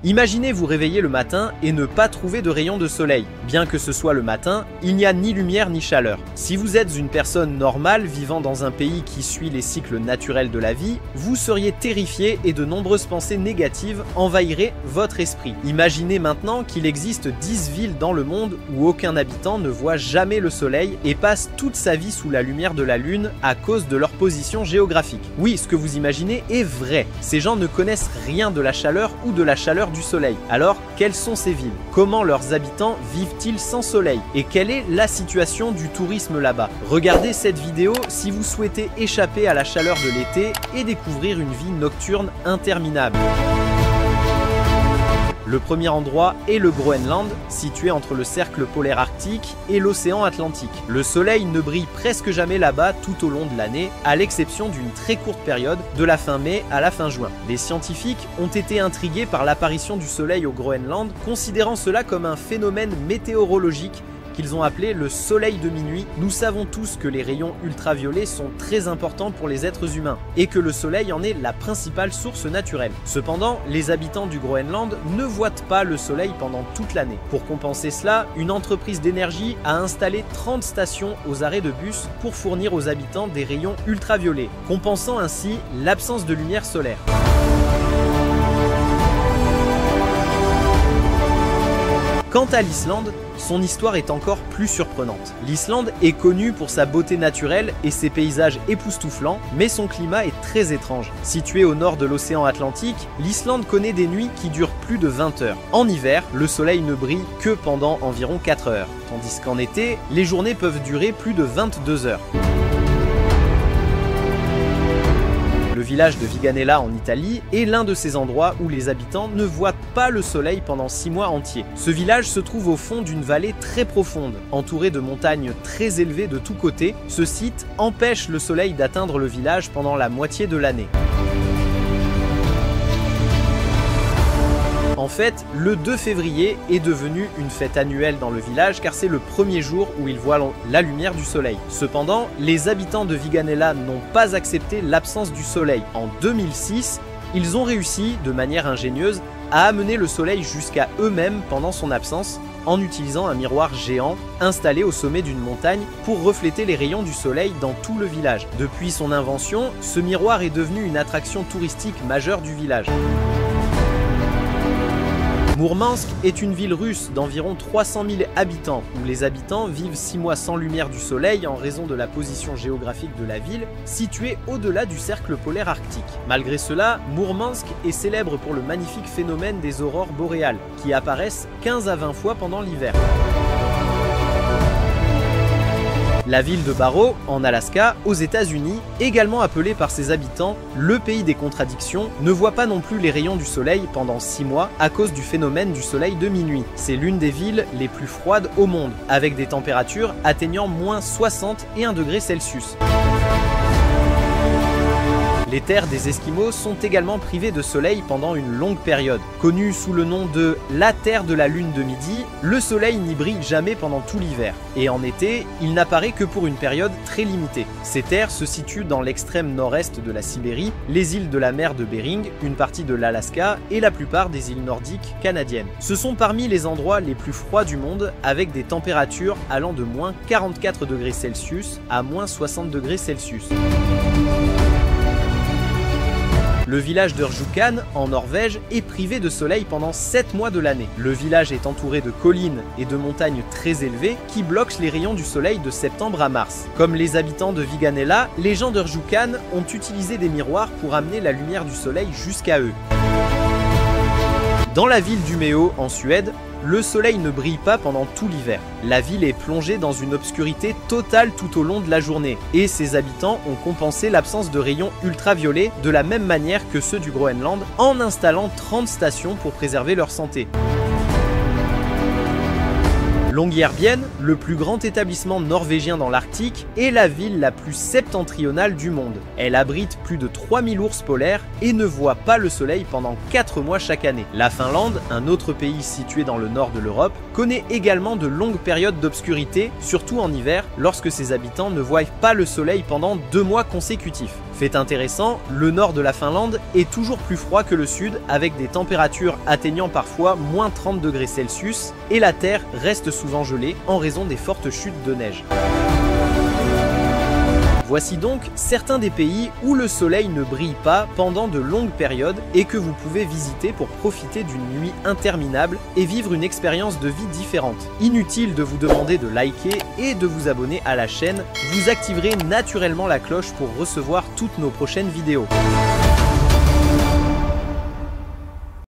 Imaginez vous réveiller le matin et ne pas trouver de rayons de soleil. Bien que ce soit le matin, il n'y a ni lumière ni chaleur. Si vous êtes une personne normale vivant dans un pays qui suit les cycles naturels de la vie, vous seriez terrifié et de nombreuses pensées négatives envahiraient votre esprit. Imaginez maintenant qu'il existe 10 villes dans le monde où aucun habitant ne voit jamais le soleil et passe toute sa vie sous la lumière de la lune à cause de leur position géographique. Oui, ce que vous imaginez est vrai. Ces gens ne connaissent rien de la chaleur ou de la chaleur du soleil. Alors, quelles sont ces villes? Comment leurs habitants vivent-ils sans soleil? Et quelle est la situation du tourisme là-bas? Regardez cette vidéo si vous souhaitez échapper à la chaleur de l'été et découvrir une vie nocturne interminable. Le premier endroit est le Groenland, situé entre le cercle polaire arctique et l'océan Atlantique. Le soleil ne brille presque jamais là-bas tout au long de l'année, à l'exception d'une très courte période, de la fin mai à la fin juin. Les scientifiques ont été intrigués par l'apparition du soleil au Groenland, considérant cela comme un phénomène météorologique qu'ils ont appelé le soleil de minuit. Nous savons tous que les rayons ultraviolets sont très importants pour les êtres humains et que le soleil en est la principale source naturelle. Cependant, les habitants du Groenland ne voient pas le soleil pendant toute l'année. Pour compenser cela, une entreprise d'énergie a installé 30 stations aux arrêts de bus pour fournir aux habitants des rayons ultraviolets, compensant ainsi l'absence de lumière solaire. Quant à l'Islande, son histoire est encore plus surprenante. L'Islande est connue pour sa beauté naturelle et ses paysages époustouflants, mais son climat est très étrange. Située au nord de l'océan Atlantique, l'Islande connaît des nuits qui durent plus de 20 heures. En hiver, le soleil ne brille que pendant environ 4 heures, tandis qu'en été, les journées peuvent durer plus de 22 heures. Le village de Viganella en Italie est l'un de ces endroits où les habitants ne voient pas le soleil pendant 6 mois entiers. Ce village se trouve au fond d'une vallée très profonde, entourée de montagnes très élevées de tous côtés. Ce site empêche le soleil d'atteindre le village pendant la moitié de l'année. En fait, le 2 février est devenu une fête annuelle dans le village car c'est le premier jour où ils voient la lumière du soleil. Cependant, les habitants de Viganella n'ont pas accepté l'absence du soleil. En 2006, ils ont réussi, de manière ingénieuse, à amener le soleil jusqu'à eux-mêmes pendant son absence en utilisant un miroir géant installé au sommet d'une montagne pour refléter les rayons du soleil dans tout le village. Depuis son invention, ce miroir est devenu une attraction touristique majeure du village. Mourmansk est une ville russe d'environ 300 000 habitants, où les habitants vivent 6 mois sans lumière du soleil en raison de la position géographique de la ville, située au-delà du cercle polaire arctique. Malgré cela, Mourmansk est célèbre pour le magnifique phénomène des aurores boréales, qui apparaissent 15 à 20 fois pendant l'hiver. La ville de Barrow, en Alaska, aux États-Unis, également appelée par ses habitants le pays des contradictions, ne voit pas non plus les rayons du soleil pendant 6 mois à cause du phénomène du soleil de minuit. C'est l'une des villes les plus froides au monde, avec des températures atteignant moins 61 degrés Celsius. Les terres des Esquimaux sont également privées de soleil pendant une longue période. Connue sous le nom de la terre de la lune de midi, le soleil n'y brille jamais pendant tout l'hiver. Et en été, il n'apparaît que pour une période très limitée. Ces terres se situent dans l'extrême nord-est de la Sibérie, les îles de la mer de Bering, une partie de l'Alaska et la plupart des îles nordiques canadiennes. Ce sont parmi les endroits les plus froids du monde, avec des températures allant de moins 44 degrés Celsius à moins 60 degrés Celsius. Le village d'Urjukan, en Norvège, est privé de soleil pendant 7 mois de l'année. Le village est entouré de collines et de montagnes très élevées qui bloquent les rayons du soleil de septembre à mars. Comme les habitants de Viganella, les gens d'Urjukan ont utilisé des miroirs pour amener la lumière du soleil jusqu'à eux. Dans la ville d'Umeå, en Suède, le soleil ne brille pas pendant tout l'hiver. La ville est plongée dans une obscurité totale tout au long de la journée et ses habitants ont compensé l'absence de rayons ultraviolets de la même manière que ceux du Groenland en installant 30 stations pour préserver leur santé. Longyearbyen, le plus grand établissement norvégien dans l'Arctique, est la ville la plus septentrionale du monde. Elle abrite plus de 3000 ours polaires et ne voit pas le soleil pendant 4 mois chaque année. La Finlande, un autre pays situé dans le nord de l'Europe, connaît également de longues périodes d'obscurité, surtout en hiver, lorsque ses habitants ne voient pas le soleil pendant 2 mois consécutifs. Fait intéressant, le nord de la Finlande est toujours plus froid que le sud, avec des températures atteignant parfois moins 30 degrés Celsius, et la terre reste souvent gelée en raison des fortes chutes de neige. Voici donc certains des pays où le soleil ne brille pas pendant de longues périodes et que vous pouvez visiter pour profiter d'une nuit interminable et vivre une expérience de vie différente. Inutile de vous demander de liker et de vous abonner à la chaîne, vous activerez naturellement la cloche pour recevoir toutes nos prochaines vidéos.